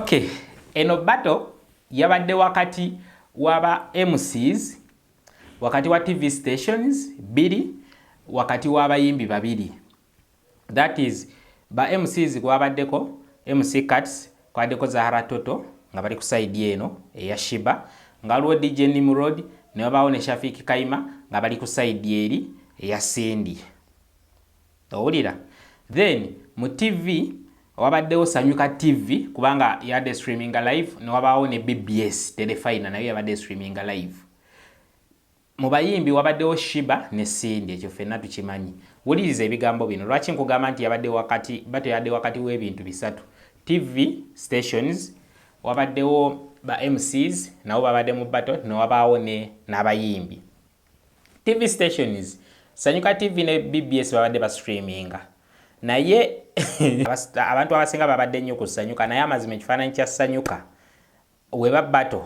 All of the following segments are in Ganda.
Okay, eno battle yabadde wakati waba MCs, wakati wa TV stations biri, wakati w'abayimbi babiri. That is, ba MCs kwabaddeko MC Cuts, kwabaddeko Zahara Toto nga bali ku side eno eya Sheebah, nga waliwo DJ Nimrod ne wabaawo ne Shafiki Kaima nga bali ku side eri eya Cindy. Owulira? Then mu TV wabaddewo Sanyuka TV kubanga yadde streaming live, ne wabaawo ne BBS Telefina nayo yabadde streaming live. Mu bayimbi wabaddewo Sheebah ne Cindy, ekyo ffenna tukimanyi. Wuliriza ebigambo bino. Lwaki nkugamba nti yabadde wakati, bato yabadde wakati w'ebintu bisatu. TV stations wabaddewo ba MCs nabo babadde mu bato, ne wabaawo n'abayimbi. TV stations Sanyuka TV ne BBS babadde ba streaminga. Naye abantu abasinga babadde nnyo ku Sanyuka, naye amazima ekifaananyi kya Sanyuka weba bato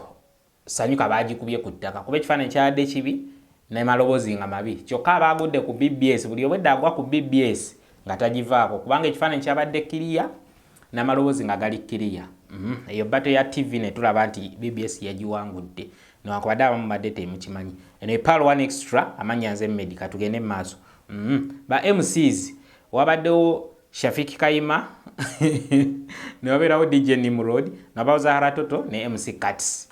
Sanyuka bagikubye ku ttaka kuba ekifaananyi kyabadde kibi n'amaloboozi nga mabi. Kyokka abagudde ku BBS, buli obwedda agwa ku BBS nga tagivaako kubanga ekifaananyi kyabadde kiriya n'amaloboozi nga gali kiriya. Eyo bato ya TV ne tulaba nti BBS yagiwangudde newankubadde abamu badde temukimanyi. Eno ePal 1 Extra amanya nze Medica, tugende mu maaso. Ba MCs wabaddewo Shafiki Kaima ne wabeerawo DJ Nimrod, ne wabaawo Zahara Toto ne MC Cuts.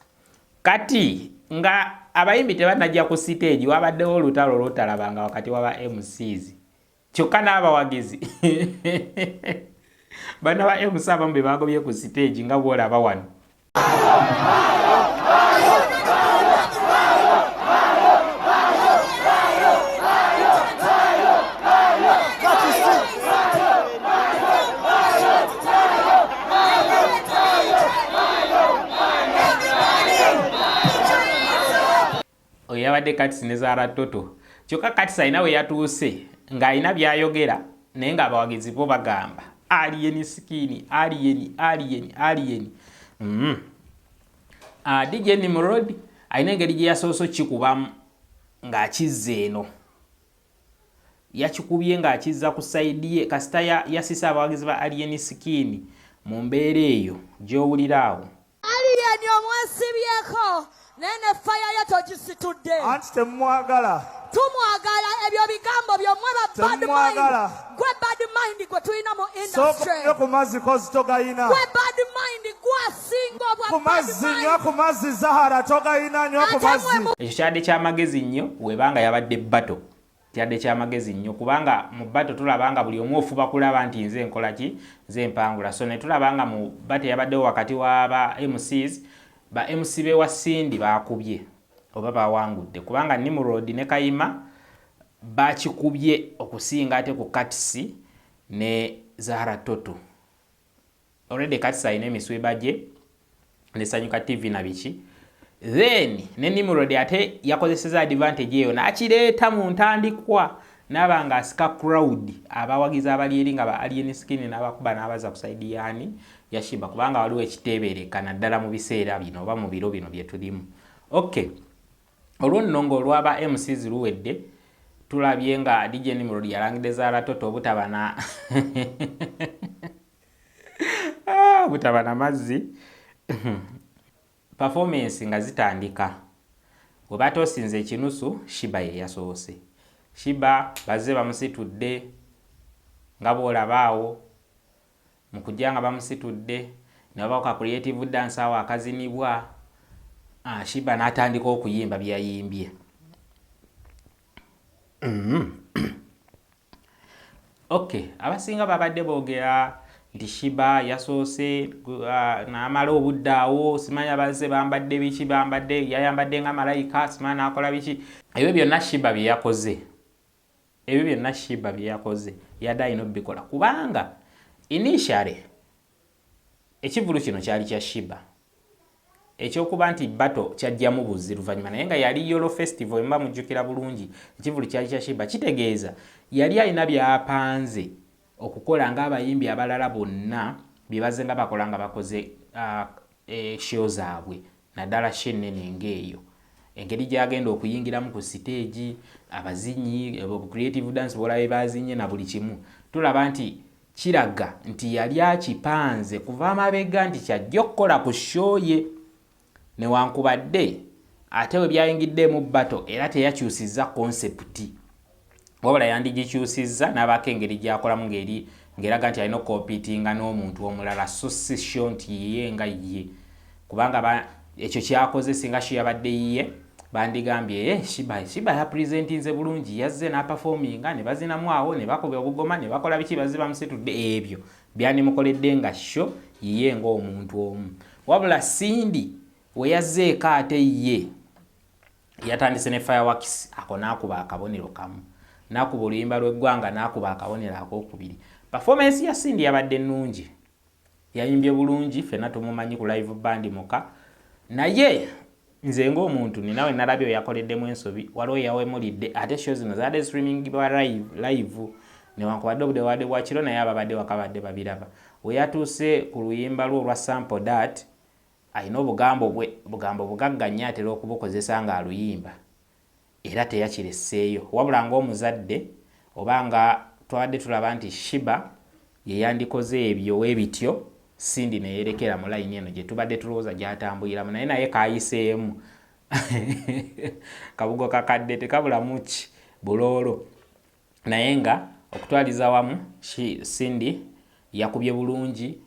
Kati nga abayimbi tebanajja ku stage wabaddewo olutalo olwotalabanga wakati waba MCs. Kyokka n'abawagizi bana ba MC abamu be bagobye ku stage nga bw'olaba wano. Yabadde Cuts ne Zahara Toto. Kyokka Cuts alina we yatuuse ng'alina by'ayogera naye ng'abawagizi bo bagamba alien sikini, alien. DJ Nimrod alina engeri gye yasooso kikubamu ng'akizza eno. Yakikubye ng'akizza ku sayidi ye kasita yasisa abawagizi ba alien sikini mu mbeera eyo gy'owulira awo. Alien omwesibyeko nene fire yatogisitudde. Anti temwagala. Tumwagala ebyo bigambo byomwe ba bad mind. Gwe bad mind gwe tulina mu industry. Soko ku mazzi kozi togayina. Gwe bad mind gwasinga obwa ku mazzi nnyo ku mazzi Zahara togayina nnyo ku mazzi. Ekyo kyadde ky'amagezi nnyo webanga yabadde bato. Kyadde ky'amagezi nnyo kubanga mu bato tulabanga buli omu ofuba kulaba nti nze nkola ki, nze mpangula. So ne tulabanga mu bato yabaddewo wakati w'aba MCs, ba MC be wa Cindy bakubye oba bawangudde kubanga Nimrod ne Kaima bakikubye okusinga ate ku Cuts ne Zahara Toto. Already Cuts alina emisweba gye ne Sanyuka TV na biki. Then ne Nimrod ate yakozeseza advantage eyo n'akireeta mu ntandikwa n'abanga asika crowd abawagizi abali eri nga ba alien skin n'abakuba n'abaza ku side yani ya Sheebah kubanga waliwo ekiteebereka naddala mu biseera bino oba mu biro bino bye tulimu. Okay, olw'onnongo olw'aba MCs luwedde tulabye nga DJ Nimrod yalangidde Zahara Toto obutabana butabana mazzi performance nga zitandika. Bwe batoosinze ekinusu Sheebah ye yasoose. Sheebah bazze bamusitudde nga bw'olabaawo mu kujja nga bamusitudde ne babaawo ka creative dance awo akazinibwa. Sheebah n'atandika okuyimba byayimbye. Okay, abasinga babadde boogera nti Sheebah yasoose n'amala obudde awo, simanya bazze bambadde biki, bambadde yayambadde nga malayika, simanya n'akola biki. Ebyo byonna Sheebah bye yakoze. Ebyo byonna Sheebah bye yakoze yadde alina obbikola kubanga initially ekivulu kino kyali kya Sheebah. Ekyokuba nti bato kyajjamu buzzi luvannyuma naye nga yali Yolo Festival mba mujjukira bulungi ekivulu kyali kya Sheebah. Kitegeeza yali alina by'apanze okukola ng'abayimbi abalala bonna bye bazze nga bakola nga bakoze show zaabwe naddala shenene ng'eyo engeri gyagenda okuyingiramu ku stage, abazinyi, creative dance bolabe bazinye na buli kimu, tulaba nti kiraga nti yali akipanze kuva amabega nti kyajja okukola ku show ye, newankubadde ate we byayingidde mu battle era teyakyusizza concept, wabula yandigikyusizza n'abaako engeri gyakolamu ng'eraga nti alina okompitinga n'omuntu omulala, so si sure nti yiye nga ye, kubanga ekyo kyakoze singa yabadde yiye bandigambye Sheebah yapresentinze bulungi, yazze n'aperforminga ne bazinamu awo ne bakuba obugoma ne bakola biki baziba musitudde, ebyo byanimukoledde nga show yiye ng'omuntu omu. Wabula Cindy we yazzeeko ate ye yatandise ne fireworks, ako n'akuba akabonero kamu, n'akuba oluyimba lw'eggwanga n'akuba akabonero akokubiri. Performance ya Cindy yabadde nnungi, yayimbye bulungi, ffenna tumumanyi ku live band muka, naye nze ng'omuntu ninawe nalabye yakoleddemu ensobi, waliwo yawemulidde ate show zino zaadde streaming bwa live newankubadde obudde wadde bwa kiro naye ababadde wakabadde babiraba. We yatuuse ku luyimba lwe olwa sample that alina obugambo bugagganya atera okubukozesa nga aluyimba era teyakiresseeyo, wabula ng'omuzadde oba nga twadde tulaba nti Sheebah ye yandikoze ebyo webityo, Cindy ne yerekera mu line eno gye tubadde tulowooza gyatambuliramu, naye kayiseemu kabugo kakadde tekabulamu ki buloolo, naye nga okutwaliza wamu Cindy yakubye bulungi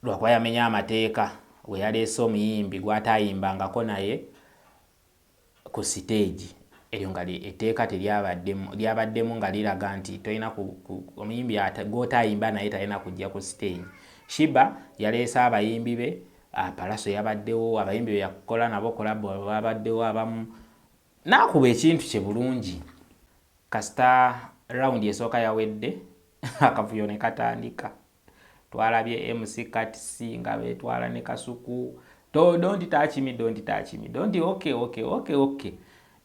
lwakuba yamenya amateeka we yaleese omuyimbi gwatayimbangako naye ku stage eryo nga etteeka lyabaddemu nga liraga nti tolina omuyimbi gw'otayimba naye talina kujja ku stage. Sheebah yaleese abayimbi be, Palaso yabaddewo, abayimbi be yakola nabo kolabo babaddewo abamu, n'akuba ekintu kye bulungi. Kasita round esooka yawedde akavuyo ne katandika, twalabye MC Katisi nga betwala ne Kasuku, don't touch me, okay.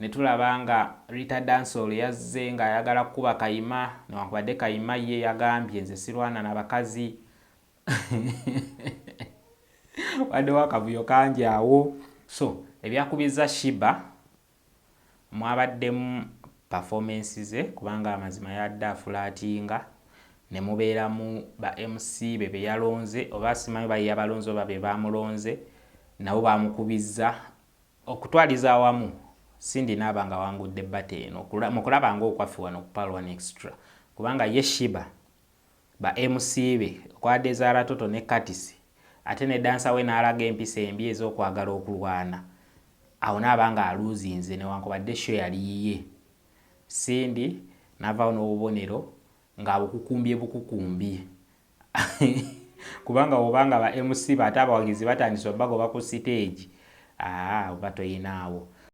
Ne tulaba nga Rita Dancehall yazze nga ayagala kuba kayima, newankubadde kayima ye yagambye nze sirwana n'abakazi waddewo akavuyo kangi awo. So ebyakubiza Sheebah mwabaddemu performance ze, kubanga amazima yadde afulatinga, ne mubeeramu ba MC be yalonze, oba simanyi baye yabalonze oba be bamulonze, nabo bamukubizza okutwaliza awamu. Cindy n'abanga wangudde bate eno mu kulaba ng'okwaffe wano ku Pal One Extra, kubanga ye Sheebah ba MC be okwadde Zara Toto ne Katisi ate ne dansa we n'alaga empisa embi ez'okwagala okulwana, awo n'abanga aluuzinze newankubadde show yali yiye. Cindy n'avaawo n'obubonero ng'abukukumbye kubanga obanga ba MC bate abawagizi batandise obagoba ku stage oba toyinaawo.